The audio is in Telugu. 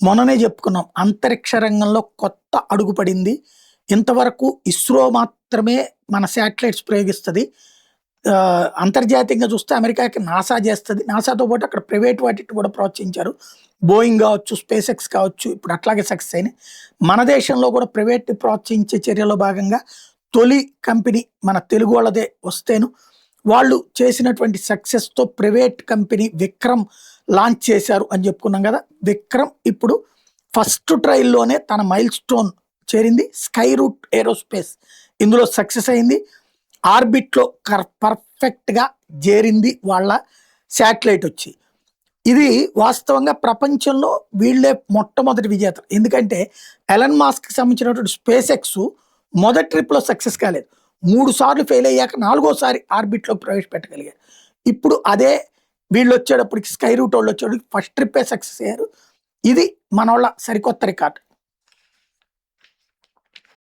మొన్ననే చెప్పుకున్నాం అంతరిక్ష రంగంలో కొత్త అడుగు పడింది. ఇంతవరకు ఇస్రో మాత్రమే మన శాటిలైట్స్ ప్రయోగిస్తది. అంతర్జాతీయంగా చూస్తే అమెరికాకి నాసా చేస్తది. నాసాతో పాటు అక్కడ ప్రైవేట్ వాటిని కూడా ప్రోత్సహించారు. బోయింగ్ కావచ్చు, స్పేస్ ఎక్స్ కావచ్చు, ఇప్పుడు అట్లాగే సక్సెస్ అయినాయి. మన దేశంలో కూడా ప్రైవేట్‌ని ప్రోత్సహించే చర్యలో భాగంగా తొలి కంపెనీ మన తెలుగు వాళ్ళదే వస్తేను, వాళ్ళు చేసినటువంటి సక్సెస్‌తో ప్రైవేట్ కంపెనీ విక్రమ్ లాంచ్ చేశారు అని చెప్పుకున్నాం కదా! విక్రమ్ ఇప్పుడు ఫస్ట్ ట్రైల్‌లోనే తన మైల్ స్టోన్ చేరింది. స్కై రూట్ ఏరోస్పేస్ ఇందులో సక్సెస్ అయింది. ఆర్బిట్‌లో పర్ఫెక్ట్‌గా జేరింది వాళ్ళ శాటిలైట్ వచ్చి. ఇది వాస్తవంగా ప్రపంచంలో వీళ్ళే మొట్టమొదటి విజేతలు. ఎందుకంటే ఎలన్ మాస్క్‌కి సంబంధించినటువంటి స్పేస్ ఎక్స్ మొదటి ట్రిప్‌లో సక్సెస్ కాలేదు. 3 సార్లు ఫెయిల్ అయ్యాక నాలుగోసారి ఆర్బిట్‌లోకి ప్రవేశపెట్టగలిగారు. ఇప్పుడు అదే వీళ్ళొచ్చేటప్పటికి స్కై రూట్ వాళ్ళొచ్చేటప్పటికి ఫస్ట్ ట్రిప్పే సక్సెస్ అయ్యారు. ఇది మనోళ్ళ సరికొత్త రికార్డ్.